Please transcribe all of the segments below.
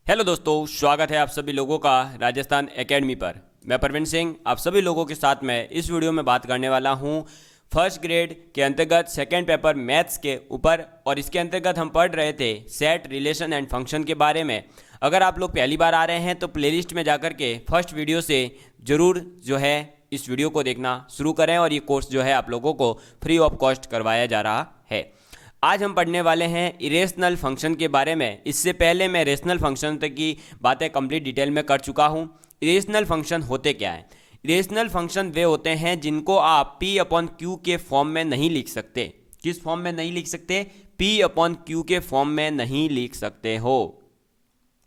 Hello दोस्तों, स्वागत है आप सभी लोगों का राजस्थान एकेडमी पर। मैं परवीन सिंह आप सभी लोगों के साथ में इस वीडियो में बात करने वाला हूं फर्स्ट ग्रेड के अंतर्गत सेकंड पेपर मैथ्स के ऊपर। और इसके अंतर्गत हम पढ़ रहे थे सेट, रिलेशन एंड फंक्शन के बारे में। अगर आप लोग पहली बार आ रहे हैं तो प्लेलिस्ट में जाकर के फर्स्ट वीडियो से ज़रूर जो है इस वीडियो को देखना शुरू करें। और ये कोर्स जो है आप लोगों को फ्री ऑफ कॉस्ट करवाया जा रहा है। आज हम पढ़ने वाले हैं इरेशनल फंक्शन के बारे में। इससे पहले मैं रेशनल फंक्शन तक की बातें कंप्लीट डिटेल में कर चुका हूं। इरेशनल फंक्शन होते क्या हैं? इरेशनल फंक्शन वे होते हैं जिनको आप P/Q के फॉर्म में नहीं लिख सकते। किस फॉर्म में नहीं लिख सकते? P/Q के फॉर्म में नहीं लिख सकते हो।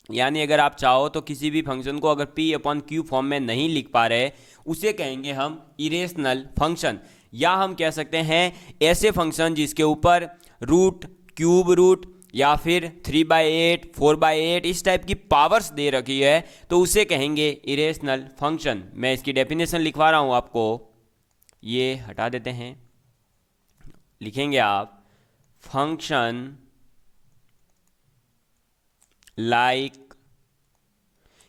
यानी अगर आप चाहो तो किसी भी फंक्शन को अगर P/Q फॉर्म में नहीं लिख पा रहे, उसे कहेंगे हम इरेशनल फंक्शन। या हम कह सकते हैं ऐसे फंक्शन जिसके ऊपर रूट, क्यूब रूट या फिर 3/8, 4/8 इस टाइप की पावर्स दे रखी है तो उसे कहेंगे इरेशनल फंक्शन। मैं इसकी डेफिनेशन लिखवा रहा हूं आपको, ये हटा देते हैं। लिखेंगे आप फंक्शन लाइक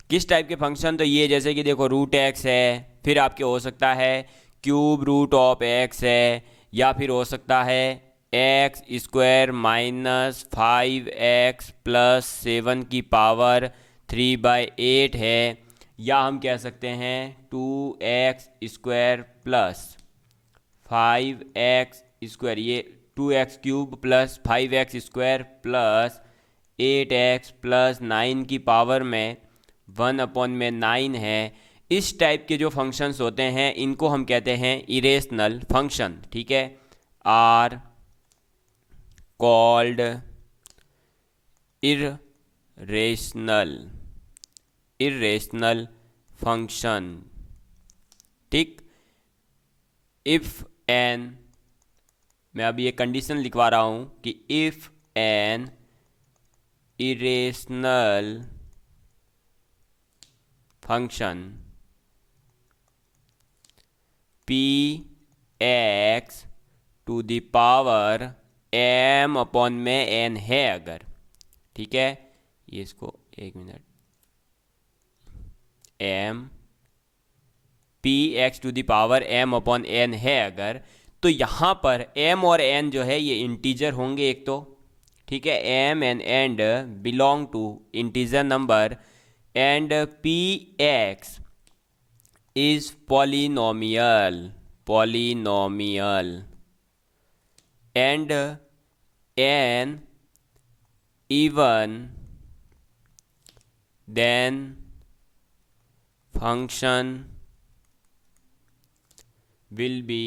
किस टाइप के फंक्शन? तो ये जैसे कि देखो रूट एक्स है, फिर आपके हो सकता है क्यूब रूट ऑफ एक्स है, या फिर हो सकता है x square minus 5x plus 7 की पावर 3/8 है, या हम कह सकते हैं 2x square plus 5x square, ये 2x cube plus 5x square plus 8x plus 9 की पावर में 1/9 है। इस टाइप के जो फंक्शंस होते हैं इनको हम कहते हैं इरेशनल फंक्शन। ठीक है, आर कॉल्ड इरेशनल फंक्शन। ठीक, इफ एन, मैं अभी एक कंडीशन लिखवा रहा हूं कि if an irrational function Px to the power m/n है अगर, ठीक है, ये इसको एक minute, m Px to the power m/n है अगर, तो यहाँ पर m और n जो है ये इंटीजर होंगे एक तो। ठीक है, m and n belong to integer number and Px is polynomial and n even then function will be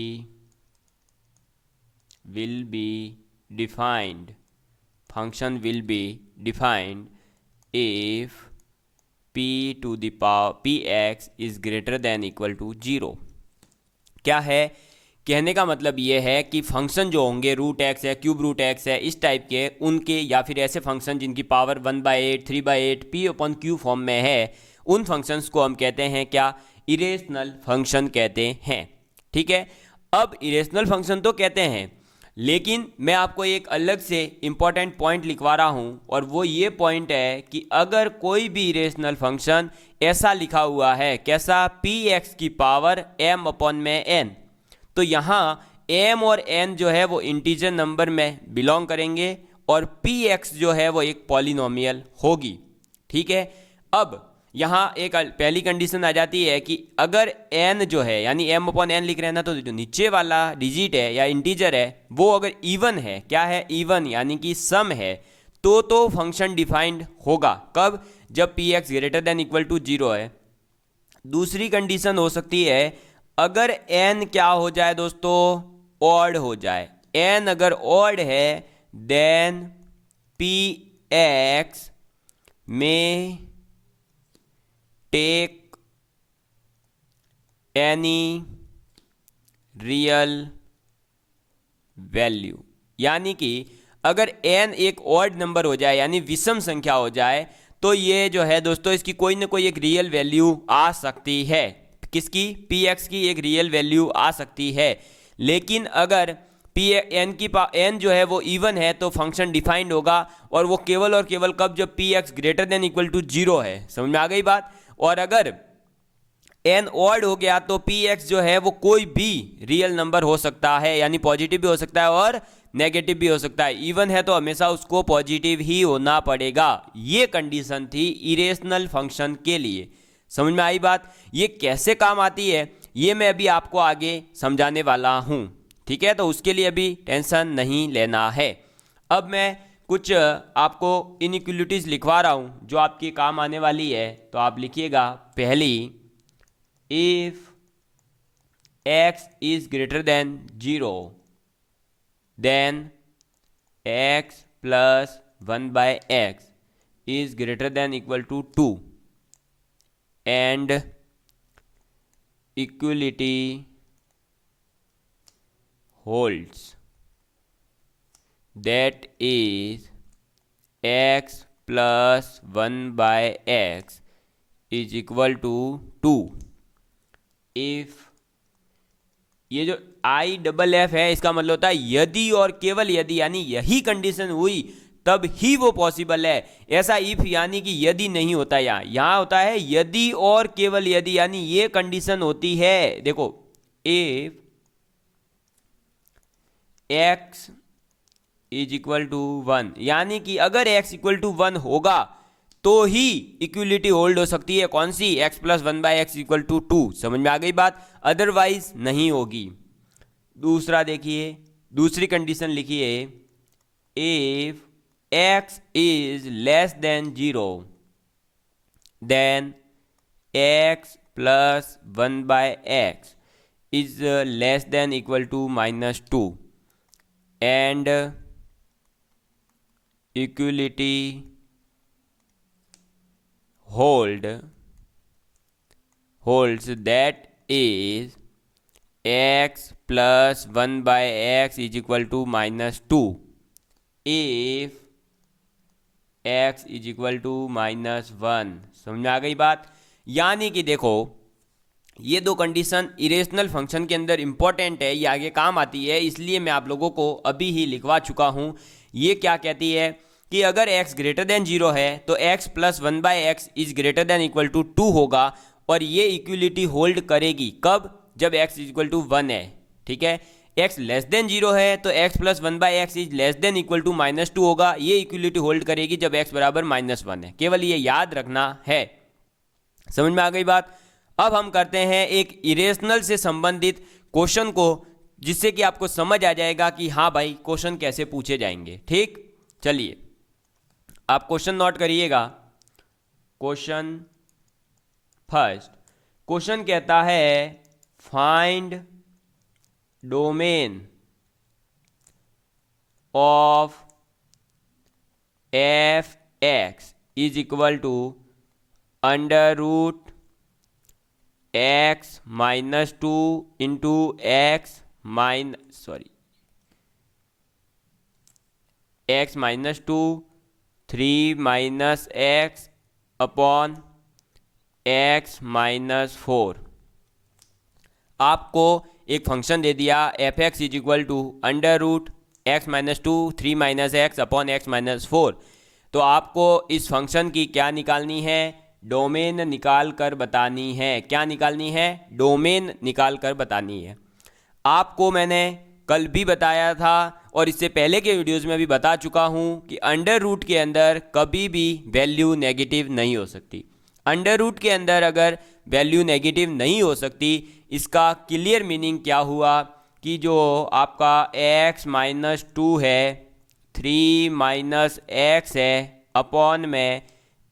defined if p to the power px is greater than equal to 0। क्या है कहने का मतलब ये है कि फंक्शन जो होंगे रूट एक्स है, क्यूब रूट एक्स है, इस टाइप के उनके, या फिर ऐसे फंक्शन जिनकी पावर 1/8, 3/8 P/Q फॉर्म में है, उन फंक्शंस को हम कहते हैं क्या? इरेशनल फंक्शन कहते हैं। ठीक है, अब इरेशनल फंक्शन तो कहते हैं, लेकिन मैं आपको एक अलग से इम्पॉर्टेंट पॉइंट लिखवा रहा हूं, और वो ये पॉइंट है कि अगर कोई भी इरेशनल फंक्शन ऐसा लिखा हुआ है, कैसा? Px की पावर m/n, तो यहाँ m और n जो है वो इंटीजर नंबर में बिलोंग करेंगे और Px जो है वो एक पॉलिनोमियल होगी। ठीक है, अब यहाँ एक पहली कंडीशन आ जाती है कि अगर n जो है, यानी m/n लिख रहे हैं ना, तो जो नीचे वाला डिजिट है या इंटीजर है वो अगर इवन है, क्या है? इवन, यानी कि सम है, तो फंक्शन डिफाइंड होगा। कब? जब Px greater than equal to 0 है। दूसरी कंडीशन हो सकती है अगर n क्या हो जाए दोस्तों? ऑड हो जाए। n अगर ऑड है देन Px में टेक एनी रियल वैल्यू, यानी कि अगर n एक ऑड नंबर हो जाए, यानी विषम संख्या हो जाए, तो ये जो है दोस्तों इसकी कोई ना कोई एक रियल वैल्यू आ सकती है। किसकी? Px की एक रियल वैल्यू आ सकती है। लेकिन अगर पी एन की एन जो है वो इवन है तो फंक्शन डिफाइंड होगा, और वो केवल और केवल कब, जब P x greater than equal to 0 है। समझ में आ गई बात। और अगर एन ऑड हो गया तो पी एक्स जो है वो कोई भी रियल नंबर हो सकता है, यानी पॉजिटिव भी हो सकता है और नेगेटिव भी हो सकता है। इवन है तो हमेशा उसको पॉजिटिव ही होना पड़ेगा। ये कंडीशन थी इरेशनल फंक्शन के लिए। समझ में आई बात। ये कैसे काम आती है ये मैं अभी आपको आगे समझाने वाला हूँ, ठीक है। तो उसके लिए अभी टेंशन नहीं लेना है। अब मैं कुछ आपको इनइक्वलिटीज लिखवा रहा हूँ जो आपके काम आने वाली है। तो आप लिखिएगा पहली, if x is greater than 0 then x plus 1 by x is greater than equal to 2 and equality holds, that is x plus 1 by x is equal to 2 if, ये जो आई डबल एफ है इसका मतलब होता है यदि और केवल यदि, यानी यही कंडीशन हुई तब ही वो पॉसिबल है। ऐसा इफ यानी कि यदि नहीं होता, यहाँ होता है यदि और केवल यदि, यानी ये कंडीशन होती है। देखो if x is equal to 1, यानी कि अगर x इक्वल टू 1 होगा तो ही इक्वलिटी होल्ड हो सकती है। कौन सी, x plus 1 by x equal to 2। समझ में आ गई बात, अदरवाइज नहीं होगी। दूसरा देखिए, दूसरी कंडीशन लिखिए, if x is less than 0 then x plus 1 by x is less than equal to -2 and equality holds, that is x plus 1 by x is equal to -2 if x is equal to -1। समझ में आ गई बात। यानी कि देखो ये दो condition irrational function के अंदर इंपॉर्टेंट है, ये आगे काम आती है, इसलिए मैं आप लोगों को अभी ही लिखवा चुका हूँ। ये क्या कहती है कि अगर x ग्रेटर देन 0 है तो x plus 1 by x is greater than equal to 2 होगा, और ये इक्वलिटी होल्ड करेगी कब, जब x इक्वल टू 1 है, ठीक है। x लेस देन 0 है तो x plus 1 by x is less than equal to -2 होगा, ये इक्वलिटी होल्ड करेगी जब x बराबर -1 है। केवल ये याद रखना है। समझ में आ गई बात। अब हम करते हैं एक इरेशनल से संबंधित क्वेश्चन को, जिससे कि आपको समझ आ जाएगा कि हाँ भाई क्वेश्चन कैसे पूछे जाएंगे। ठीक, चलिए आप क्वेश्चन नोट करिएगा। क्वेश्चन फर्स्ट, क्वेश्चन कहता है find domain of F x is equal to under root x minus 2 into x minus 2 3 minus x upon x minus 4। आपको एक फंक्शन दे दिया F x is equal to under root x minus 2 3 minus x upon x minus 4। तो आपको इस function की क्या निकालनी है, डोमेन निकाल कर बतानी है। क्या निकालनी है, डोमेन निकाल कर बतानी है। आपको मैंने कल भी बताया था और इससे पहले के वीडियोस में भी बता चुका हूं कि अंडर रूट के अंदर कभी भी वैल्यू नेगेटिव नहीं हो सकती। अंडर रूट के अंदर अगर वैल्यू नेगेटिव नहीं हो सकती, इसका क्लियर मीनिंग क्या हुआ कि जो आपका x माइनस 2 है, 3 माइनस एक्स है अपॉन में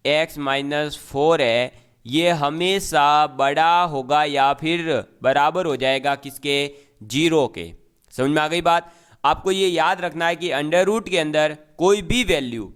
x माइनस 4 है, ये हमेशा बड़ा होगा या फिर बराबर हो जाएगा किसके, 0 के। समझ में आ गई बात। आपको ये याद रखना है कि अंडर रूट के अंदर कोई भी value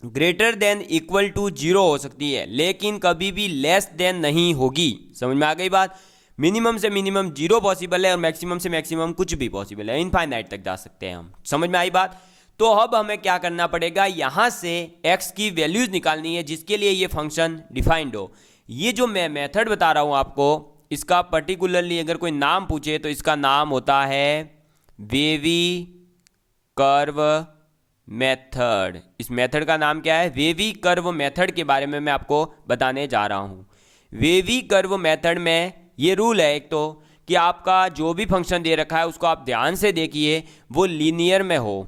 greater than equal to 0 हो सकती है, लेकिन कभी भी लेस देन नहीं होगी। समझ में आ गई बात। मिनिमम से मिनिमम 0 पॉसिबल है और मैक्सिमम से मैक्सिमम कुछ भी पॉसिबल है, इनफाइनाइट तक जा सकते हैं हम। समझ में आई बात। तो अब हमें क्या करना पड़ेगा, यहाँ से x की वैल्यूज निकालनी है जिसके लिए ये फंक्शन डिफाइंड हो। ये जो मैं मेथड बता रहा हूँ आपको, इसका पर्टिकुलरली अगर कोई नाम पूछे तो इसका नाम होता है वेवी कर्व मेथड। इस मेथड का नाम क्या है? वेवी कर्व मेथड के बारे में मैं आपको बताने जा रहा हूँ। वेवी कर्व मेथड में ये रूल है एक तो कि आपका जो भी फंक्शन दे रखा है उसको आप ध्यान से देखिए वो लीनियर में हो।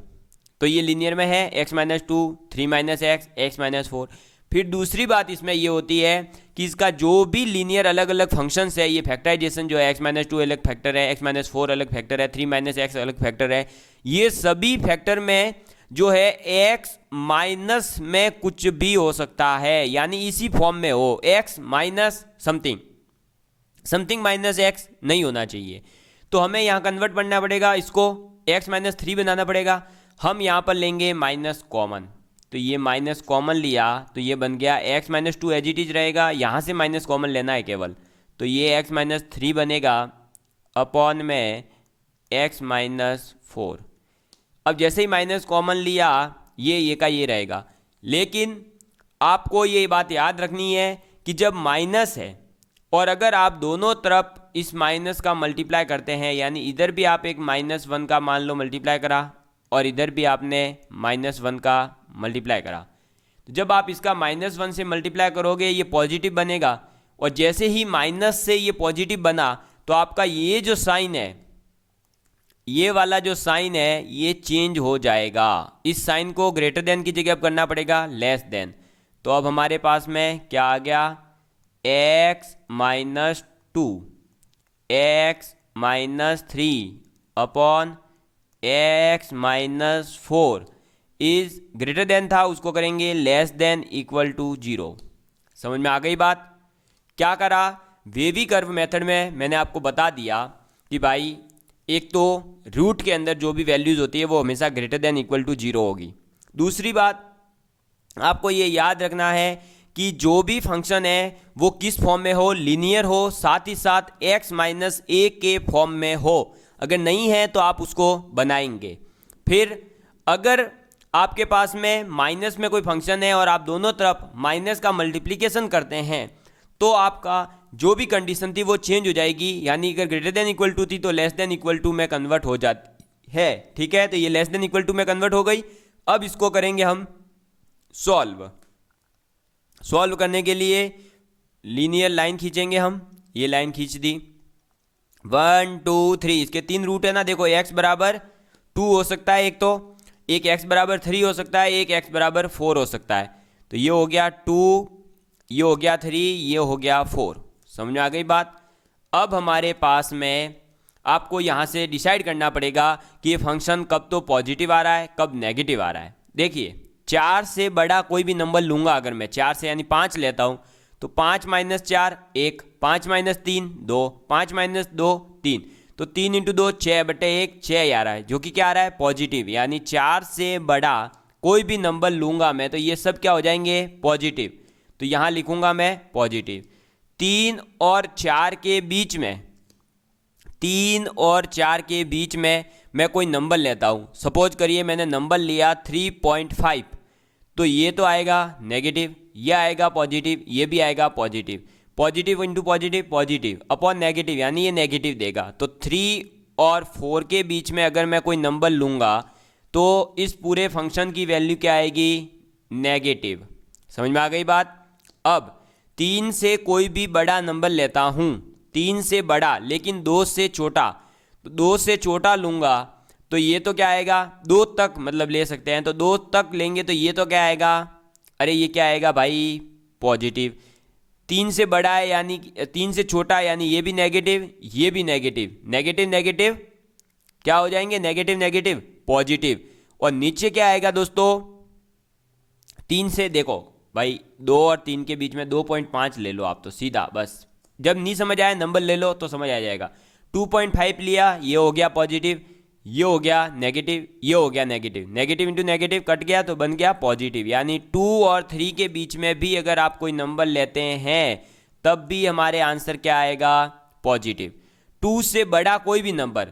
तो ये लीनियर में है, x minus to, 3 minus x, x minus four. फिर दूसरी बात इसमें ये होती है कि इसका जो भी लीनियर अलग अलग फंक्शंस है, ये फैक्टराइजेशन जो है, x माइनस टू अलग फैक्टर है, x माइनस फोर अलग फैक्टर है, 3 माइनस एक्स अलग फैक्टर है, ये सभी फैक्टर में जो है x माइनस में कुछ भी हो सकता है, यानी इसी फॉर्म में हो, x minus something, something minus x नहीं होना चाहिए। तो हमें यहाँ कन्वर्ट करना पड़ेगा, इसको x माइनस थ्री बनाना पड़ेगा। हम यहाँ पर लेंगे माइनस कॉमन, तो ये माइनस कॉमन लिया तो ये बन गया x minus two as it is रहेगा, यहाँ से माइनस कॉमन लेना है केवल, तो ये x माइनस थ्री बनेगा अपॉन में x माइनस फोर। अब जैसे ही माइनस कॉमन लिया ये का ये रहेगा, लेकिन आपको ये बात याद रखनी है कि जब माइनस है और अगर आप दोनों तरफ इस माइनस का मल्टीप्लाई करते हैं, यानी इधर भी आप एक माइनस वन का मान लो मल्टीप्लाई करा और इधर भी आपने माइनस वन का मल्टीप्लाई करा, तो जब आप इसका माइनस वन से मल्टीप्लाई करोगे ये पॉजिटिव बनेगा, और जैसे ही माइनस से ये पॉजिटिव बना तो आपका ये जो साइन है, ये वाला जो साइन है ये चेंज हो जाएगा। इस साइन को ग्रेटर देन की जगह अब करना पड़ेगा लेस देन। तो अब हमारे पास में क्या आ गया? x minus two, x minus three upon x minus four is greater than था, उसको करेंगे less than equal to zero. समझ में आ गई बात? क्या करा? वेवी कर्व मेथड में मैंने आपको बता दिया कि भाई एक तो रूट के अंदर जो भी वैल्यूज होती है वो हमेशा greater than equal to zero होगी। दूसरी बात आपको ये याद रखना है कि जो भी फंक्शन है वो किस फॉर्म में हो, लीनियर हो, साथ ही साथ x माइनस ए के फॉर्म में हो। अगर नहीं है तो आप उसको बनाएंगे। फिर अगर आपके पास में माइनस में कोई फंक्शन है और आप दोनों तरफ माइनस का मल्टीप्लिकेशन करते हैं तो आपका जो भी कंडीशन थी वो चेंज हो जाएगी, यानी अगर ग्रेटर देन इक्वल टू थी तो लेस देन इक्वल टू में कन्वर्ट हो जाती है। ठीक है, तो ये लेस देन इक्वल टू में कन्वर्ट हो गई। अब इसको करेंगे हम सॉल्व। सॉल्व करने के लिए लीनियर लाइन खींचेंगे हम, ये लाइन खींच दी, 1 2 3, इसके 3 रूट है ना, देखो x बराबर 2 हो सकता है एक, तो एक x बराबर 3 हो सकता है, एक x बराबर 4 हो सकता है। तो ये हो गया 2, ये हो गया 3, ये हो गया 4। समझ में आ गई बात? अब हमारे पास में आपको यहाँ से डिसाइड करना पड़ेगा कि ये फंक्शन कब तो पॉजिटिव आ रहा है कब नेगेटिव आ रहा है। देखिए 4 से बड़ा कोई भी नंबर लूँगा, अगर मैं 4 से यानी 5 लेता हूँ तो 5 माइनस 4 1, 5 माइनस 3 2, 5 माइनस 2 3, तो 3 इंटू 2 6 बटे 1 6 आ रहा है, जो कि क्या आ रहा है? पॉजिटिव। यानी 4 से बड़ा कोई भी नंबर लूँगा मैं तो ये सब क्या हो जाएंगे? पॉजिटिव। तो यहाँ लिखूँगा मैं पॉजिटिव। 3 और 4 के बीच में, 3 और 4 के बीच में मैं कोई नंबर लेता हूँ, सपोज करिए मैंने नंबर लिया 3.5, तो ये तो आएगा नेगेटिव, ये आएगा पॉजिटिव, ये भी आएगा positive. Positive into positive, positive upon negative, यानी ये नेगेटिव देगा। तो 3 और 4 के बीच में अगर मैं कोई नंबर लूँगा तो इस पूरे फंक्शन की वैल्यू क्या आएगी? नेगेटिव। समझ में आ गई बात? अब 3 से कोई भी बड़ा नंबर लेता हूँ, 3 से बड़ा लेकिन 2 से छोटा, तो 2 से छोटा लूँगा तो ये तो क्या आएगा? 2 तक मतलब ले सकते हैं, तो 2 तक लेंगे तो ये तो क्या आएगा? अरे ये क्या आएगा भाई? पॉजिटिव। 3 से बड़ा है यानी 3 से छोटा, यानी ये भी नेगेटिव, ये भी नेगेटिव, नेगेटिव नेगेटिव क्या हो जाएंगे? Negative negative positive. और नीचे क्या आएगा दोस्तों? 3 से देखो भाई 2 और 3 के बीच में 2.5 ले लो आप, तो सीधा बस जब नहीं समझ आए नंबर ले लो तो समझ आ जाएगा। 2.5 लिया, ये हो गया पॉजिटिव, ये हो गया नेगेटिव, ये हो गया negative, negative into negative cut गया तो बन गया पॉजिटिव। यानी 2 और 3 के बीच में भी अगर आप कोई नंबर लेते हैं तब भी हमारे आंसर क्या आएगा? पॉजिटिव। 2 से बड़ा कोई भी नंबर,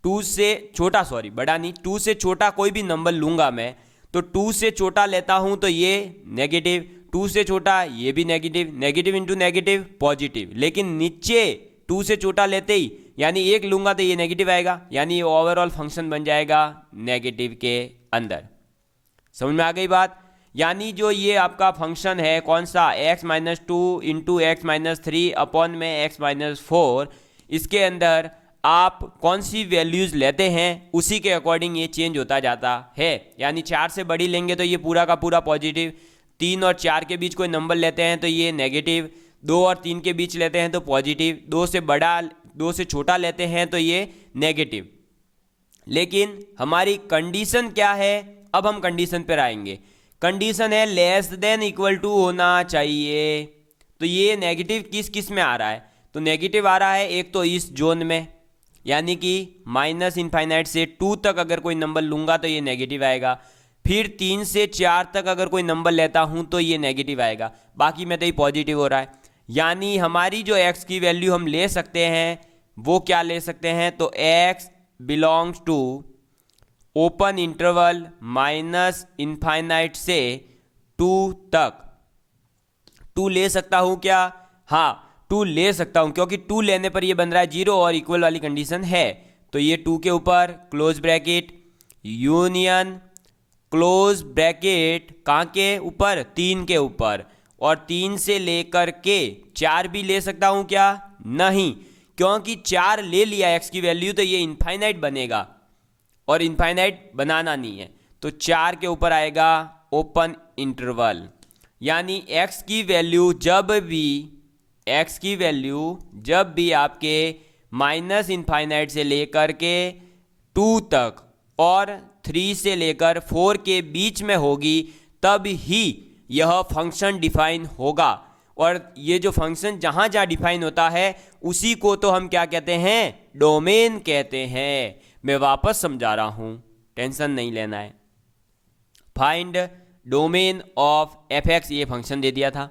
2 से छोटा, सॉरी बड़ा नहीं, 2 से छोटा कोई भी नंबर लूँगा मैं, तो 2 से छोटा लेता हूँ तो ये नेगेटिव, 2 से छोटा ये भी negative, negative into negative positive. लेकिन नीचे 2 से छोटा लेते ही यानी 1 लूंगा तो ये नेगेटिव आएगा, यानी ये ओवरऑल फंक्शन बन जाएगा नेगेटिव के अंदर। समझ में आ गई बात? यानी जो ये आपका फंक्शन है कौन सा, x-2 इंटू x-3 अपॉन में x-4, इसके अंदर आप कौन सी वैल्यूज़ लेते हैं उसी के अकॉर्डिंग ये चेंज होता जाता है। यानी 4 से बड़ी लेंगे तो ये पूरा का पूरा पॉजिटिव, 3 और 4 के बीच कोई नंबर लेते हैं तो ये नेगेटिव, 2 और 3 के बीच लेते हैं तो पॉजिटिव, 2 से छोटा लेते हैं तो ये नेगेटिव। लेकिन हमारी कंडीशन क्या है, अब हम कंडीशन पर आएंगे। कंडीशन है लेस देन इक्वल टू होना चाहिए। तो ये नेगेटिव किस किस में आ रहा है, तो नेगेटिव आ रहा है एक तो इस जोन में, यानी कि -∞ से 2 तक अगर कोई नंबर लूंगा तो ये नेगेटिव आएगा, फिर 3 से 4 तक अगर कोई नंबर लेता हूं तो ये नेगेटिव आएगा, बाकी में तो ये पॉजिटिव हो रहा है। यानी हमारी जो x की वैल्यू हम ले सकते हैं वो क्या ले सकते हैं, तो x belongs to open interval -∞ से 2 तक। 2 ले सकता हूं क्या, हाँ 2 ले सकता हूं, क्योंकि 2 लेने पर ये बन रहा है 0 और इक्वल वाली कंडीशन है। तो ये 2 के ऊपर close bracket union close bracket कहाँ के ऊपर, 3 के ऊपर, और 3 से लेकर के 4 भी ले सकता हूं क्या, नहीं, क्योंकि 4 ले लिया x की वैल्यू तो ये इनफाइनाइट बनेगा और इनफाइनाइट बनाना नहीं है। तो 4 के ऊपर आएगा ओपन इंटरवल, यानी x की वैल्यू जब भी आपके -∞ से लेकर के 2 तक और 3 से लेकर 4 के बीच में होगी तब ही यह फंक्शन डिफाइन होगा। और ये जो फंक्शन जहाँ जहाँ डिफाइन होता है उसी को तो हम क्या कहते हैं, डोमेन कहते हैं। मैं वापस समझा रहा हूँ, टेंशन नहीं लेना है। फाइंड डोमेन ऑफ fx ये फंक्शन दे दिया था।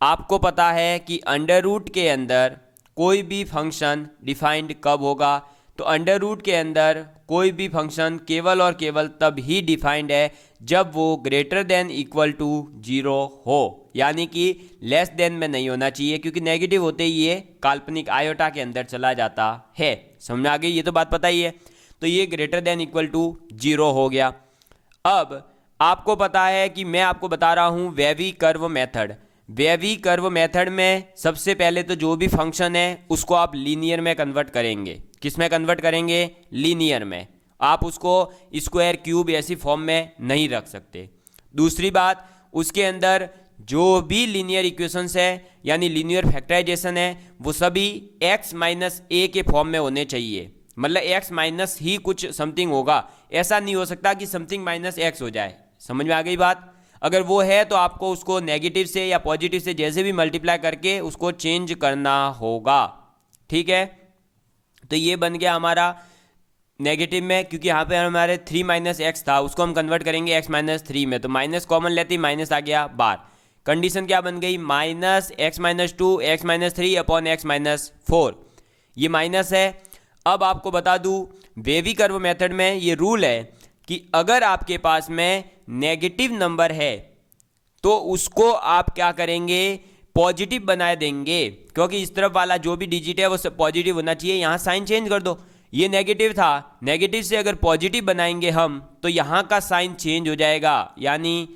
आपको पता है कि अंडर रूट के अंदर कोई भी फंक्शन डिफाइंड कब होगा, तो अंडर रूट के अंदर कोई भी फंक्शन केवल और केवल तब ही डिफाइंड है जब वो ग्रेटर देन इक्वल टू 0 हो, यानी कि लेस देन में नहीं होना चाहिए, क्योंकि नेगेटिव होते ही ये काल्पनिक आयोटा के अंदर चला जाता है। समझ में आ गई, ये तो बात पता ही है। तो ये ग्रेटर देन इक्वल टू 0 हो गया। अब आपको पता है कि मैं आपको बता रहा हूँ wavy curve method. Wavy curve method में सबसे पहले तो जो भी फंक्शन है उसको आप लीनियर में कन्वर्ट करेंगे। किस में कन्वर्ट करेंगे, लीनियर में। आप उसको स्क्वायर क्यूब ऐसी फॉर्म में नहीं रख सकते। दूसरी बात, उसके अंदर जो भी लीनियर इक्वेशंस है यानी लीनियर फैक्टराइजेशन है वो सभी x माइनस ए के फॉर्म में होने चाहिए, मतलब x माइनस ही कुछ समथिंग होगा, ऐसा नहीं हो सकता कि समथिंग माइनस x हो जाए। समझ में आ गई बात? अगर वो है तो आपको उसको नेगेटिव से या पॉजिटिव से जैसे भी मल्टीप्लाई करके उसको चेंज करना होगा। ठीक है, तो ये बन गया हमारा नेगेटिव में, क्योंकि यहाँ पे हमारे 3 माइनस एक्स था, उसको हम कन्वर्ट करेंगे x माइनस 3 में, तो माइनस कॉमन लेते ही माइनस आ गया बाहर। कंडीशन क्या बन गई, -x-2 x-3 अपॉन x-4, ये माइनस है। अब आपको बता दूँ वेवी कर्व मेथड में ये रूल है कि अगर आपके पास में नेगेटिव नंबर है तो उसको आप क्या करेंगे, पॉजिटिव बना देंगे, क्योंकि इस तरफ वाला जो भी डिजिट है वो सब पॉजिटिव होना चाहिए। यहाँ साइन चेंज कर दो, ये नेगेटिव था, नेगेटिव से अगर पॉजिटिव बनाएंगे हम तो यहाँ का साइन चेंज हो जाएगा, यानी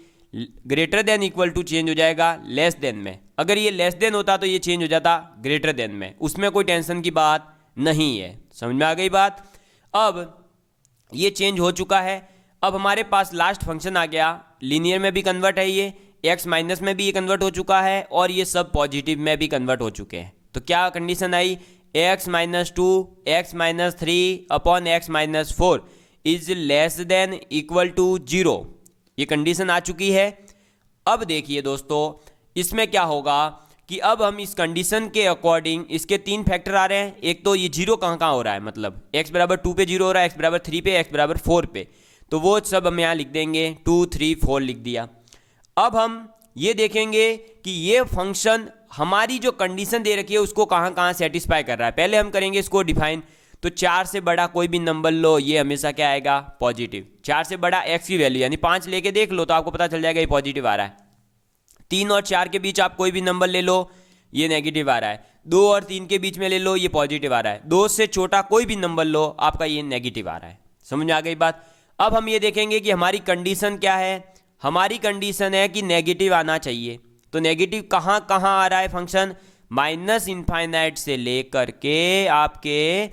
greater than equal to change हो जाएगा लेस देन में। अगर ये लेस देन होता तो ये चेंज हो जाता ग्रेटर देन में, उसमें कोई टेंशन की बात नहीं है। समझ में आ गई बात? अब ये चेंज हो चुका है। अब हमारे पास लास्ट फंक्शन आ गया, लीनियर में भी कन्वर्ट है, ये x माइनस में भी ये कन्वर्ट हो चुका है और ये सब पॉजिटिव में भी कन्वर्ट हो चुके हैं। तो क्या कंडीशन आई, x-2 x-3 upon x-4 is less than equal to 0, ये कंडीशन आ चुकी है। अब देखिए दोस्तों, इसमें क्या होगा कि अब हम इस कंडीशन के अकॉर्डिंग, इसके 3 फैक्टर आ रहे हैं। एक तो ये 0 कहाँ कहाँ हो रहा है, मतलब x बराबर 2 पे 0 हो रहा है, x बराबर 3 पे, x बराबर 4 पे, तो वो सब हम यहाँ लिख देंगे, 2 3 4 लिख दिया। अब हम ये देखेंगे कि ये फंक्शन हमारी जो कंडीशन दे रखी है उसको कहाँ कहाँ सेटिस्फाई कर रहा है। पहले हम करेंगे इसको डिफाइन, तो 4 से बड़ा कोई भी नंबर लो, ये हमेशा क्या आएगा, पॉजिटिव। 4 से बड़ा x की वैल्यू यानी 5 लेके देख लो तो आपको पता चल जाएगा ये पॉजिटिव आ रहा है। 3 और 4 के बीच आप कोई भी नंबर ले लो, ये नेगेटिव आ रहा है। 2 और 3 के बीच में ले लो, ये पॉजिटिव आ रहा है। 2 से छोटा कोई भी नंबर लो, आपका ये नेगेटिव आ रहा है। समझ में आ गई बात। अब हम ये देखेंगे कि हमारी कंडीशन क्या है। हमारी कंडीशन है कि नेगेटिव आना चाहिए। तो नेगेटिव कहाँ कहाँ आ रहा है फंक्शन, माइनस इनफाइनाइट से लेकर के आपके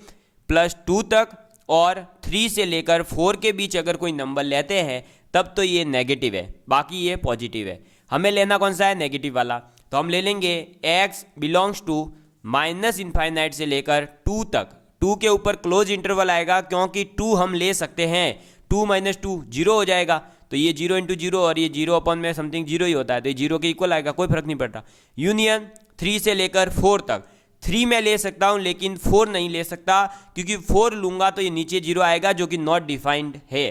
+2 तक और 3 से लेकर 4 के बीच अगर कोई नंबर लेते हैं तब तो ये नेगेटिव है, बाकी ये पॉजिटिव है। हमें लेना कौन सा है, नेगेटिव वाला। तो हम ले लेंगे x belongs to minus infinite से लेकर 2 तक। 2 के ऊपर क्लोज इंटरवल आएगा, क्योंकि 2 हम ले सकते हैं। 2 - 2 0 हो जाएगा, तो ये 0 × 0 और ये 0 अपॉन में समथिंग 0 ही होता है, तो ये 0 के इक्वल आएगा, कोई फर्क नहीं पड़ता। यूनियन 3 से लेकर 4 तक। 3 मैं ले सकता हूं लेकिन 4 नहीं ले सकता, क्योंकि 4 लूंगा तो ये नीचे 0 आएगा जो कि नॉट डिफाइंड है।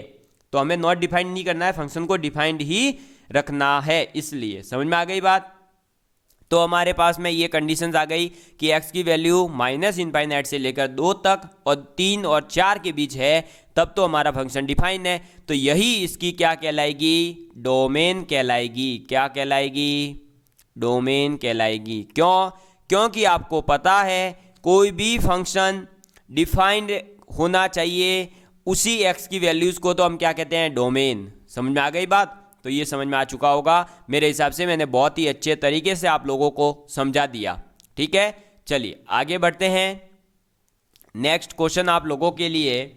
तो हमें नॉट डिफाइंड नहीं करना है, फंक्शन को डिफाइंड ही रखना है, इसलिए। समझ में आ गई बात। तो हमारे पास में ये कंडीशंस आ गई कि x की वैल्यू माइनस इनफाइनाइट से लेकर 2 तक और 3 और 4 के बीच है, तब तो हमारा फंक्शन डिफाइन है। तो यही इसकी क्या कहलाएगी, डोमेन कहलाएगी। क्या कहलाएगी, डोमेन कहलाएगी। क्यों, क्योंकि आपको पता है कोई भी फंक्शन डिफाइंड होना चाहिए, उसी x की वैल्यूज को तो हम क्या कहते हैं, डोमेन। समझ में आ गई बात। तो ये समझ में आ चुका होगा मेरे हिसाब से, मैंने बहुत ही अच्छे तरीके से आप लोगों को समझा दिया। ठीक है, चलिए आगे बढ़ते हैं। नेक्स्ट क्वेश्चन आप लोगों के लिए,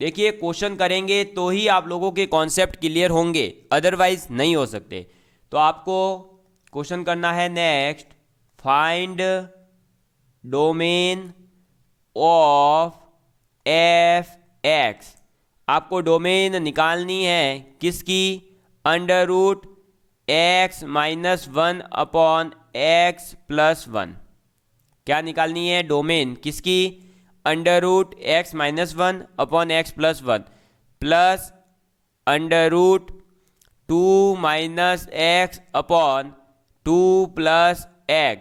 देखिए क्वेश्चन करेंगे तो ही आप लोगों के कॉन्सेप्ट क्लियर होंगे, अदरवाइज नहीं हो सकते। तो आपको क्वेश्चन करना है next, find domain of f(x). आपको डोमेन निकालनी है किसकी, √x - 1 अपॉन x + 1। क्या निकालनी है, डोमेन किसकी, √x - 1 upon x + 1 plus √2 - x upon 2 + x।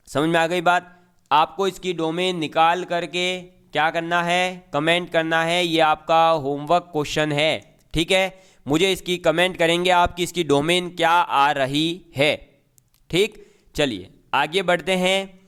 समझ में आ गई बात। आपको इसकी डोमेन निकाल करके क्या करना है, कमेंट करना है। ये आपका होमवर्क क्वेश्चन है, ठीक है। मुझे इसकी कमेंट करेंगे आप कि इसकी डोमेन क्या आ रही है। ठीक, चलिए आगे बढ़ते हैं।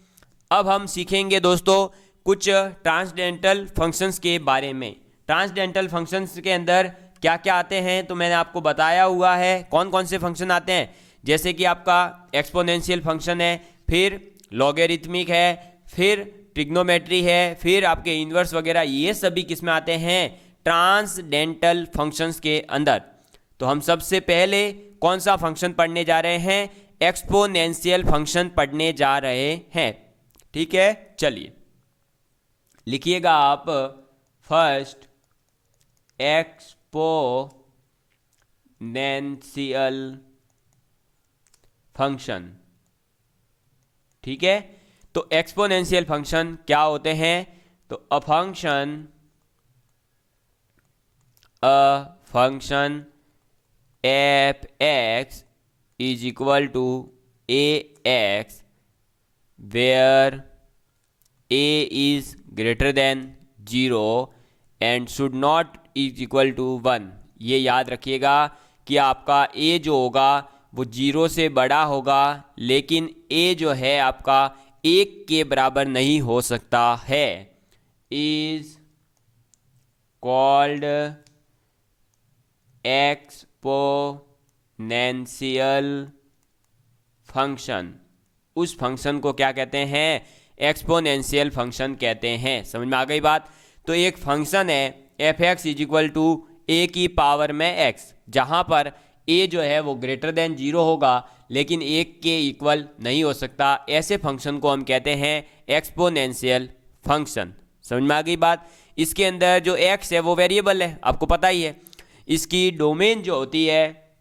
अब हम सीखेंगे दोस्तों कुछ ट्रांसडेंटल फंक्शंस के बारे में। ट्रांसडेंटल फंक्शंस के अंदर क्या क्या आते हैं, तो मैंने आपको बताया हुआ है कौन कौन से फंक्शन आते हैं। जैसे कि आपका एक्सपोनेंशियल फंक्शन है, फिर लॉगरिथमिक है, फिर ट्रिग्नोमेट्री है, फिर आपके इन्वर्स वगैरह, ये सभी किस में आते हैं, ट्रांसडेंटल फंक्शंस के अंदर। तो हम सबसे पहले कौन सा फंक्शन पढ़ने जा रहे हैं, एक्सपोनेंशियल फंक्शन पढ़ने जा रहे हैं। ठीक है, चलिए लिखिएगा आप फर्स्ट एक्सपोनेंशियल फंक्शन। ठीक है, तो एक्सपोनेंशियल फंक्शन क्या होते हैं, तो a function f(x) = ax where a is greater than 0 and should not equal to 1। ये याद रखिएगा कि आपका a जो होगा वो 0 से बड़ा होगा, लेकिन a जो है आपका 1 के बराबर नहीं हो सकता है। Is called exponential function. उस फंक्शन को क्या कहते हैं, एक्सपोनेंशियल फंक्शन कहते हैं। समझ में आ गई बात। तो एक फंक्शन है f(x) = a⁻x, जहां पर a जो है वो ग्रेटर देन 0 होगा लेकिन 1 के इक्वल नहीं हो सकता। ऐसे फंक्शन को हम कहते हैं एक्सपोनेंशियल फंक्शन। समझ में आ गई बात। इसके अंदर जो x है वो वेरिएबल है, आपको पता ही है। इसकी डोमेन जो होती है,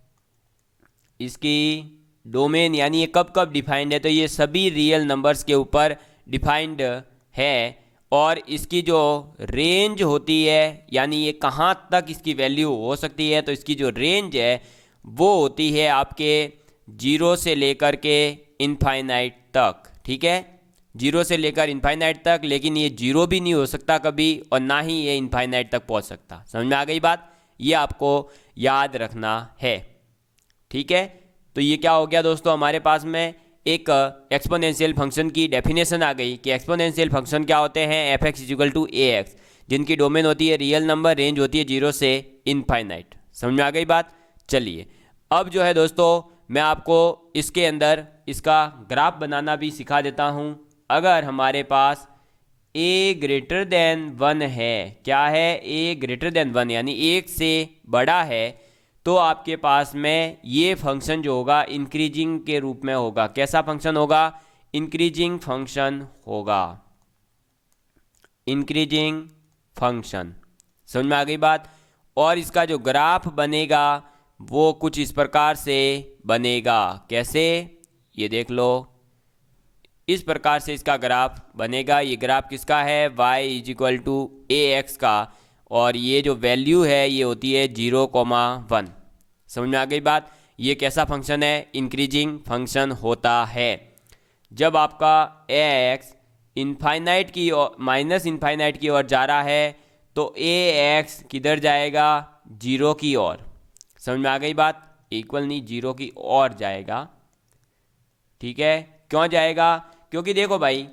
इसकी डोमेन यानी ये कब कब डिफाइंड है, तो ये सभी रियल नंबर्स के ऊपर डिफाइंड है। और इसकी जो रेंज होती है, यानी ये कहाँ तक इसकी वैल्यू हो सकती है, तो इसकी जो रेंज है वो होती है आपके 0 से लेकर के इनफाइनाइट तक। ठीक है, 0 से लेकर इनफाइनाइट तक, लेकिन ये 0 भी नहीं हो सकता कभी और ना ही ये इनफाइनाइट तक पहुंच सकता। समझ में आ गई बात, ये आपको याद रखना है। ठीक है, तो ये क्या हो गया दोस्तों, हमारे पास में एक एक्सपोनेंशियल फंक्शन की डेफिनेशन आ गई कि एक्सपोनेंशियल फंक्शन क्या होते हैं, F x is equal to A x, जिनकी डोमेन होती है रियल नंबर, रेंज होती है 0 से इनफाइनाइट। समझ में आ गई बात। चलिए अब जो है दोस्तों मैं आपको इसके अंदर इसका ग्राफ बनाना भी सिखा देता हूँ। अगर हमारे पास a ग्रेटर देन 1 है, क्या है, a ग्रेटर देन 1 यानी 1 से बड़ा है, तो आपके पास में ये फंक्शन जो होगा इंक्रीजिंग के रूप में होगा। कैसा फंक्शन होगा, इंक्रीजिंग फंक्शन होगा, इंक्रीजिंग फंक्शन। समझ में आ गई बात। और इसका जो ग्राफ बनेगा वो कुछ इस प्रकार से बनेगा। कैसे, ये देख लो, इस प्रकार से इसका ग्राफ बनेगा। ये ग्राफ किसका है, y is equal to A x का, और ये जो वैल्यू है ये होती है 0,1। समझ में आ गई बात। ये कैसा फंक्शन है, इंक्रीजिंग फंक्शन होता है। जब आपका x इनफाइनाइट की ओर, माइनस इनफाइनाइट की ओर जा रहा है, तो ax किधर जाएगा, 0 की ओर। समझ में आ गई बात, इक्वल नहीं, 0 की ओर जाएगा। ठीक है, क्यों जाएगा, क्योंकि देखो भाई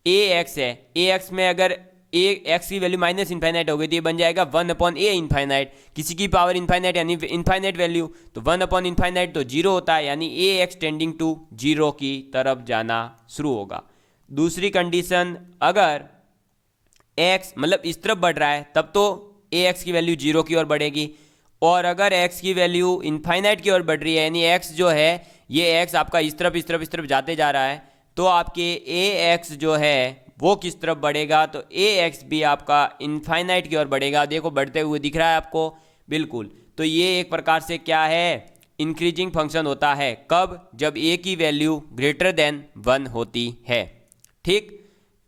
ax है, ax में अगर x की वैल्यू माइनस इनफाइनाइट हो गई तो ये बन जाएगा 1/a इनफाइनाइट, किसी की पावर इनफाइनाइट यानी इनफाइनाइट वैल्यू, तो 1 इनफाइनाइट तो 0 होता है, यानी ax टेंडिंग टू 0 की तरफ जाना शुरू होगा। दूसरी कंडीशन, अगर x मतलब इस तरफ बढ़ रहा है तब तो ax की वैल्यू 0 की ओर बढ़ेगी, और अगर x की वैल्यू इनफाइनाइट की ओर बढ़ रही है यानी x जो है ये x आपका इस तरफ जाते जा रहा है, तो आपके ax जो है वो किस तरफ बढ़ेगा, तो ax भी आपका इनफाइनाइट की ओर बढ़ेगा। देखो बढ़ते हुए दिख रहा है आपको, बिल्कुल। तो ये एक प्रकार से क्या है, इंक्रीजिंग फंक्शन होता है। कब, जब a की वैल्यू ग्रेटर देन 1 होती है। ठीक,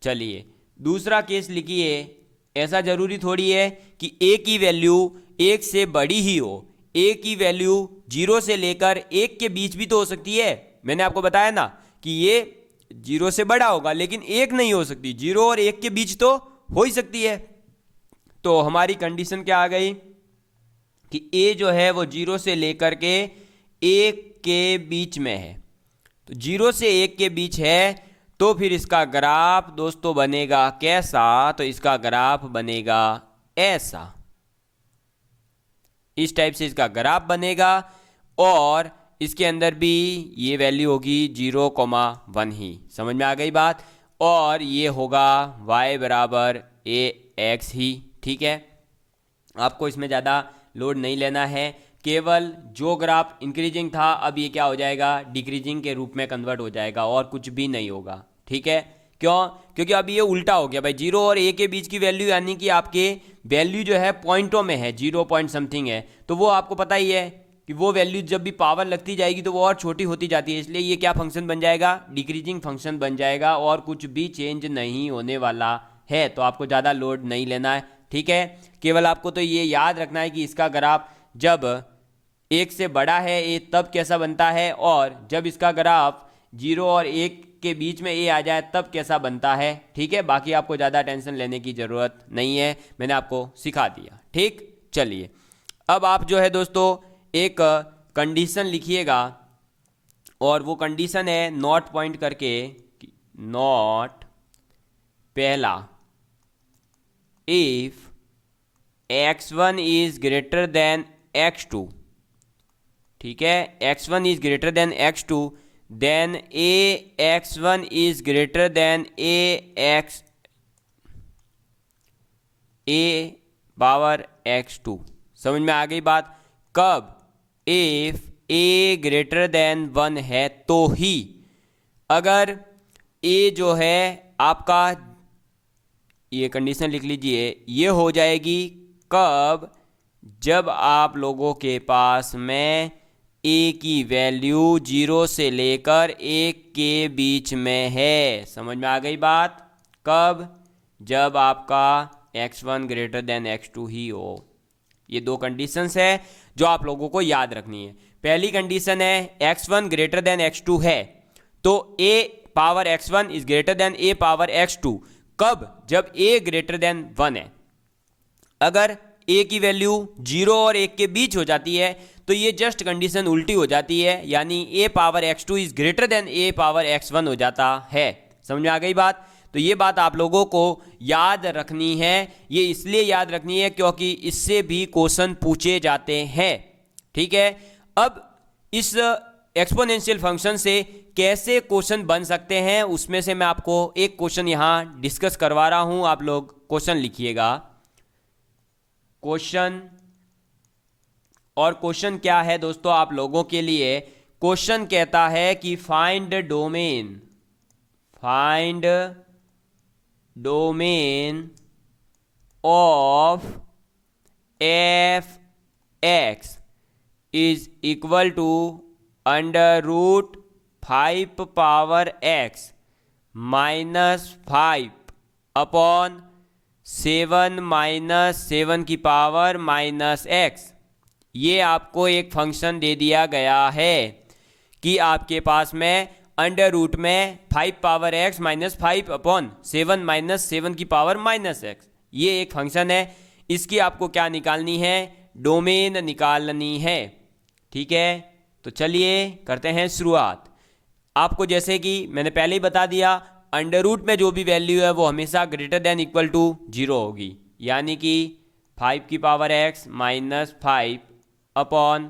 चलिए दूसरा केस लिखिए। ऐसा जरूरी थोड़ी है कि a की वैल्यू 1 से बड़ी ही हो, a की वैल्यू 0 से लेकर 1 के बीच भी तो हो सकती है। मैंने आपको बताया ना कि ये 0 से बड़ा होगा लेकिन 1 नहीं हो सकती, 0 और 1 के बीच तो हो ही सकती है। तो हमारी कंडीशन क्या आ गई कि a जो है वो 0 से लेकर के 1 के बीच में है, तो 0 से 1 के बीच है, तो फिर इसका ग्राफ दोस्तों बनेगा कैसा, तो इसका ग्राफ बनेगा ऐसा, इस टाइप से इसका ग्राफ बनेगा, और इसके अंदर भी ये वैल्यू होगी 0,1 ही। समझ में आ गई बात। और ये होगा y बराबर ax ही। ठीक है, आपको इसमें ज़्यादा लोड नहीं लेना है, केवल जो ग्राफ इंक्रीजिंग था अब ये क्या हो जाएगा, डिक्रीजिंग के रूप में कन्वर्ट हो जाएगा, और कुछ भी नहीं होगा। ठीक है, क्यों, क्योंकि अब ये उल्टा हो गया भाई, 0 और a के बीच की वैल्यू यानी कि आपके वैल्यू जो है पॉइंटों में है, 0 पॉइंट समथिंग है, तो वो आपको पता ही है कि वो वैल्यू जब भी पावर लगती जाएगी तो वो और छोटी होती जाती है, इसलिए ये क्या फंक्शन बन जाएगा, डिक्रीजिंग फंक्शन बन जाएगा, और कुछ भी चेंज नहीं होने वाला है। तो आपको ज़्यादा लोड नहीं लेना है। ठीक है, केवल आपको तो ये याद रखना है कि इसका ग्राफ जब 1 से बड़ा है a तब कैसा बनता है, और जब इसका ग्राफ 0 और 1 के बीच में a आ जाए तब कैसा बनता है। ठीक है, बाकी आपको ज़्यादा टेंशन लेने की ज़रूरत नहीं है, मैंने आपको सिखा दिया। ठीक, चलिए अब आप जो है दोस्तों एक कंडीशन लिखिएगा, और वो कंडीशन है नॉट पॉइंट करके, नॉट पहला, if x1 is greater than x2, ठीक है, x1 is greater than x2, then ax1 is greater than a power x2। समझ में आ गई बात। कब, इफ a ग्रेटर देन 1 है तो ही। अगर a जो है आपका, ये कंडीशन लिख लीजिए, ये हो जाएगी कब, जब आप लोगों के पास में a की वैल्यू 0 से लेकर 1 के बीच में है। समझ में आ गई बात। कब, जब आपका x1 ग्रेटर देन x2 ही हो। ये दो कंडीशंस है जो आप लोगों को याद रखनी है। पहली कंडीशन है x1 ग्रेटर देन x2 है, तो a power x1 is greater than a power x2। कब, जब a ग्रेटर देन 1 है। अगर a की वैल्यू 0 और 1 के बीच हो जाती है तो ये जस्ट कंडीशन उल्टी हो जाती है, यानी a power x2 is greater than a power x1 हो जाता है। समझ में आ गई बात? तो ये बात आप लोगों को याद रखनी है। ये इसलिए याद रखनी है क्योंकि इससे भी क्वेश्चन पूछे जाते हैं। ठीक है, अब इस एक्सपोनेंशियल फंक्शन से कैसे क्वेश्चन बन सकते हैं उसमें से मैं आपको एक क्वेश्चन यहां डिस्कस करवा रहा हूं। आप लोग क्वेश्चन लिखिएगा। क्वेश्चन, और क्वेश्चन क्या है दोस्तों आप लोगों के लिए? क्वेश्चन कहता है कि find domain of F x is equal to under root 5 power x minus 5 upon 7 minus 7 की पावर माइनस एक्स। ये आपको एक फंक्शन दे दिया गया है कि आपके पास में अंडर रूट में 5 power x minus 5 upon 7 minus 7 की पावर माइनस एक्स, ये एक फंक्शन है। इसकी आपको क्या निकालनी है? डोमेन निकालनी है। ठीक है, तो चलिए करते हैं शुरुआत। आपको जैसे कि मैंने पहले ही बता दिया, अंडर रूट में जो भी वैल्यू है वो हमेशा ग्रेटर देन इक्वल टू 0 होगी, यानी कि 5 की power x minus 5 upon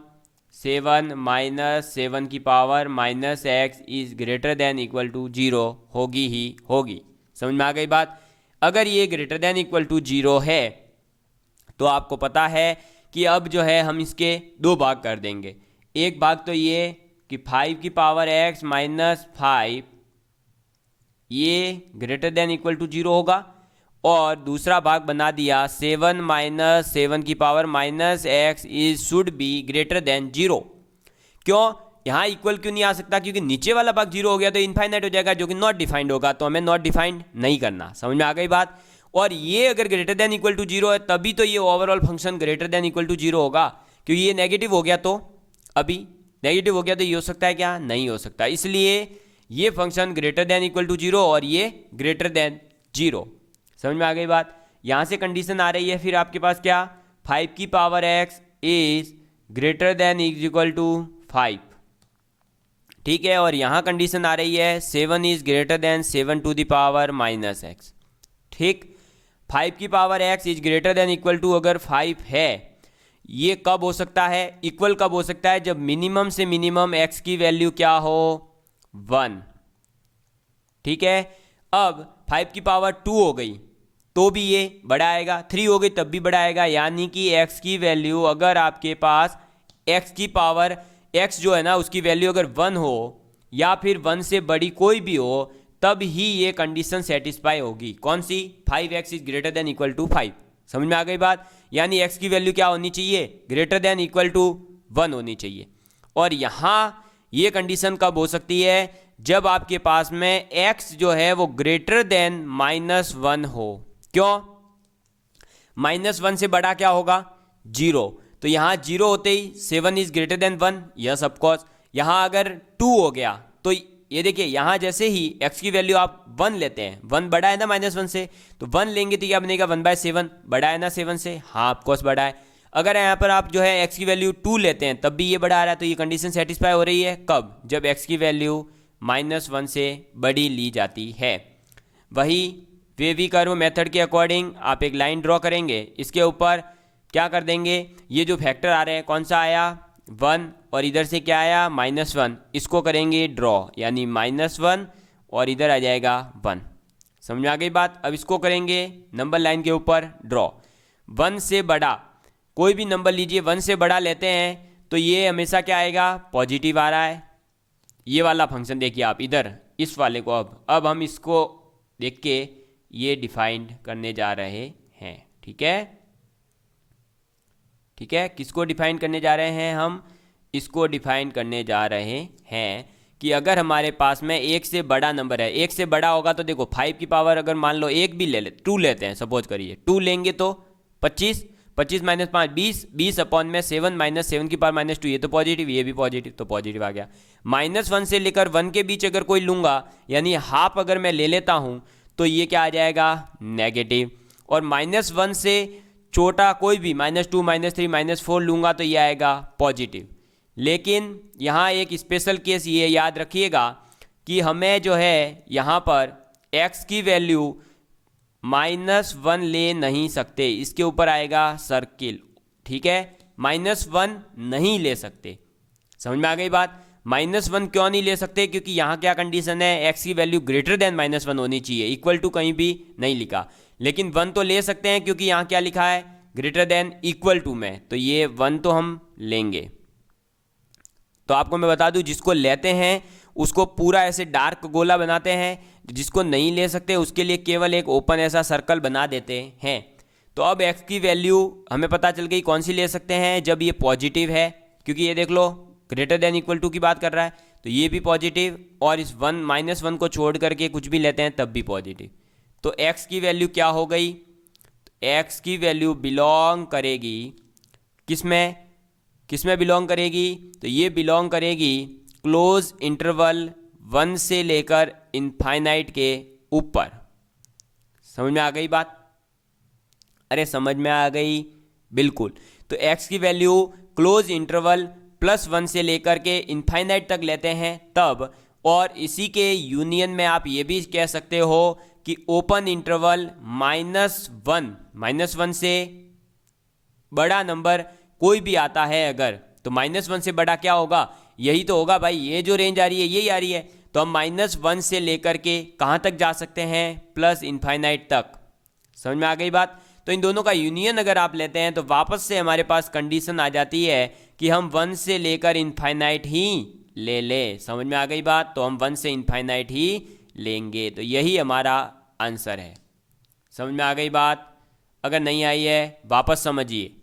7 minus 7 की power minus x is greater than equal to 0 होगी ही होगी। समझ में आ गई बात? अगर ये ग्रेटर देन इक्वल टू 0 है तो आपको पता है कि अब जो है हम इसके दो भाग कर देंगे। एक भाग तो ये कि 5 की पावर x माइनस 5 ये ग्रेटर देन इक्वल टू 0 होगा, और दूसरा भाग बना दिया 7 माइनस 7 की power minus x is should be greater than 0। क्यों यहाँ इक्वल क्यों नहीं आ सकता? क्योंकि नीचे वाला भाग 0 हो गया तो इनफाइनाइट हो जाएगा, जो कि नॉट डिफाइंड होगा, तो हमें नॉट डिफाइंड नहीं करना। समझ में आ गई बात? और ये अगर ग्रेटर देन इक्वल टू 0 है तभी तो ये overall function greater than equal to 0 होगा, क्योंकि ये नेगेटिव हो गया, तो अभी नेगेटिव हो गया तो ये हो सकता है क्या? नहीं हो सकता। इसलिए ये function greater than equal to 0 और ये ग्रेटर देन 0। समझ में आ गई बात? यहाँ से कंडीशन आ रही है फिर आपके पास क्या? 5 की power x is greater than is equal to 5। ठीक है, और यहाँ कंडीशन आ रही है 7 is greater than 7 to the power minus x। ठीक, 5 की power x is greater than equal to अगर 5 है, ये कब हो सकता है? इक्वल कब हो सकता है? जब मिनिमम से मिनिमम x की वैल्यू क्या हो? 1। ठीक है, अब 5 की पावर 2 हो गई तो भी ये बड़ा आएगा, 3 हो गई तब भी बड़ा आएगा, यानी कि x की वैल्यू अगर आपके पास x की पावर x जो है ना उसकी वैल्यू अगर 1 हो या फिर 1 से बड़ी कोई भी हो तब ही ये कंडीशन सेटिस्फाई होगी। कौन सी? 5x is greater than equal to 5। समझ में आ गई बात? यानी x की वैल्यू क्या होनी चाहिए? ग्रेटर देन इक्वल टू 1 होनी चाहिए। और यहाँ ये कंडीशन कब हो सकती है? जब आपके पास में x जो है वो ग्रेटर देन -1 हो। क्यों? -1 से बड़ा क्या होगा? 0। तो यहाँ 0 होते ही 7 is greater then 1, yes of course. यहाँ अगर 2 हो गया तो ये देखिए, यहाँ जैसे ही x की वैल्यू आप 1 लेते हैं, 1 बड़ा है ना -1 से, तो 1 लेंगे तो क्या बनेगा? 1/7 बड़ा है ना 7 से? हाँ ऑफकोर्स बड़ा है। अगर यहाँ पर आप जो है x की वैल्यू 2 लेते हैं तब भी ये बड़ा आ रहा है, तो ये कंडीशन सेटिस्फाई हो रही है कब? जब x की वैल्यू -1 से बड़ी ली जाती है। वही वेवी कर्व मेथड के अकॉर्डिंग आप एक लाइन ड्रॉ करेंगे, इसके ऊपर क्या कर देंगे? ये जो फैक्टर आ रहे हैं, कौन सा आया? 1, और इधर से क्या आया? -1, इसको करेंगे ड्रॉ, यानी -1 और इधर आ जाएगा 1। समझ में आ गई बात? अब इसको करेंगे नंबर लाइन के ऊपर ड्रॉ। 1 से बड़ा कोई भी नंबर लीजिए, 1 से बड़ा लेते हैं तो ये हमेशा क्या आएगा? पॉजिटिव आ रहा है। ये वाला फंक्शन देखिए आप इधर, इस वाले को अब हम इसको देख के ये डिफाइंड करने जा रहे हैं। ठीक है, ठीक है, किसको डिफाइन करने जा रहे हैं? हम इसको डिफाइन करने जा रहे हैं कि अगर हमारे पास में एक से बड़ा नंबर है, एक से बड़ा होगा तो देखो 5 की पावर अगर मान लो एक भी ले 2 लेते हैं, सपोज करिए 2 लेंगे तो 25, 25 माइनस 5 20, 20 अपॉन में 7 माइनस 7 की पावर -2, ये तो पॉजिटिव, ये भी पॉजिटिव, तो पॉजिटिव आ गया। -1 से लेकर 1 के बीच अगर कोई लूँगा, यानी हाफ अगर मैं ले लेता हूँ तो ये क्या आ जाएगा? नेगेटिव। और -1 से छोटा कोई भी -2 -3 -4 लूँगा तो ये आएगा पॉजिटिव। लेकिन यहाँ एक स्पेशल केस ये याद रखिएगा कि हमें जो है यहाँ पर x की वैल्यू -1 ले नहीं सकते, इसके ऊपर आएगा सर्किल, ठीक है। -1 नहीं ले सकते, समझ में आ गई बात। -1 क्यों नहीं ले सकते? क्योंकि यहाँ क्या कंडीशन है, x की वैल्यू ग्रेटर देन -1 होनी चाहिए, इक्वल टू कहीं भी नहीं लिखा। लेकिन 1 तो ले सकते हैं क्योंकि यहाँ क्या लिखा है, ग्रेटर देन इक्वल टू में, तो ये 1 तो हम लेंगे। तो आपको मैं बता दूं, जिसको लेते हैं उसको पूरा ऐसे डार्क गोला बनाते हैं, जिसको नहीं ले सकते उसके लिए केवल एक ओपन ऐसा सर्कल बना देते हैं। तो अब x की वैल्यू हमें पता चल गई कौन सी ले सकते हैं, जब ये पॉजिटिव है, क्योंकि ये देख लो ग्रेटर देन इक्वल टू की बात कर रहा है, तो ये भी पॉजिटिव, और इस -1 को छोड़ करके कुछ भी लेते हैं तब भी पॉजिटिव। तो x की वैल्यू क्या हो गई, x की वैल्यू बिलोंग करेगी किसमें बिलोंग करेगी, तो ये बिलोंग करेगी क्लोज इंटरवल 1 से लेकर इनफाइनाइट के ऊपर। समझ में आ गई बात? अरे समझ में आ गई, बिल्कुल। तो x की वैल्यू क्लोज इंटरवल +1 से लेकर के इनफाइनाइट तक लेते हैं तब, और इसी के यूनियन में आप ये भी कह सकते हो कि ओपन इंटरवल -1 से बड़ा नंबर कोई भी आता है अगर, तो -1 से बड़ा क्या होगा, यही तो होगा भाई, ये जो रेंज आ रही है यही आ रही है। तो हम -1 से लेकर के कहाँ तक जा सकते हैं, प्लस इनफाइनाइट तक। समझ में आ गई बात? तो इन दोनों का यूनियन अगर आप लेते हैं तो वापस से हमारे पास कंडीशन आ जाती है कि हम 1 से लेकर इनफाइनाइट ही ले। समझ में आ गई बात? तो हम 1 से इनफाइनाइट ही लेंगे, तो यही हमारा आंसर है। समझ में आ गई बात? अगर नहीं आई है वापस समझिए।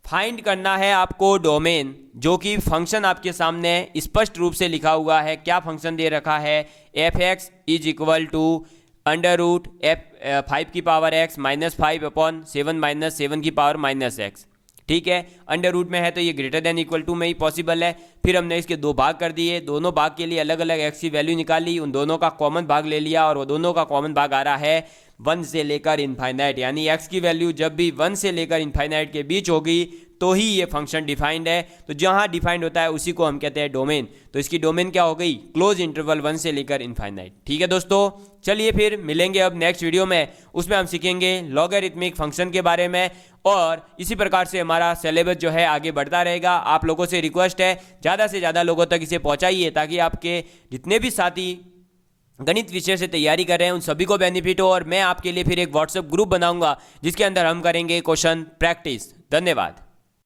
फाइंड करना है आपको डोमेन, जो कि फंक्शन आपके सामने स्पष्ट रूप से लिखा हुआ है। क्या फंक्शन दे रखा है, f(x) इज इक्वल टू √5 की पावर x -5/7 7 की पावर -x, ठीक है। अंडर रूट में है तो ये ग्रेटर देन इक्वल टू में ही पॉसिबल है। फिर हमने इसके 2 भाग कर दिए, दोनों भाग के लिए अलग अलग x की वैल्यू निकाली, उन दोनों का कॉमन भाग ले लिया, और वो दोनों का कॉमन भाग आ रहा है 1 से लेकर इनफाइनाइट। यानी x की वैल्यू जब भी 1 से लेकर इनफाइनाइट के बीच होगी तो ही ये फंक्शन डिफाइंड है। तो जहाँ डिफाइंड होता है उसी को हम कहते हैं डोमेन। तो इसकी डोमेन क्या हो गई, क्लोज इंटरवल 1 से लेकर इनफाइनाइट। ठीक है दोस्तों, चलिए फिर मिलेंगे अब नेक्स्ट वीडियो में, उसमें हम सीखेंगे लॉगरिथमिक फंक्शन के बारे में, और इसी प्रकार से हमारा सिलेबस जो है आगे बढ़ता रहेगा। आप लोगों से रिक्वेस्ट है ज़्यादा से ज़्यादा लोगों तक इसे पहुँचाइए, ताकि आपके जितने भी साथी गणित विषय से तैयारी कर रहे हैं उन सभी को बेनिफिट हो। और मैं आपके लिए फिर एक व्हाट्सएप ग्रुप बनाऊंगा जिसके अंदर हम करेंगे क्वेश्चन प्रैक्टिस। धन्यवाद।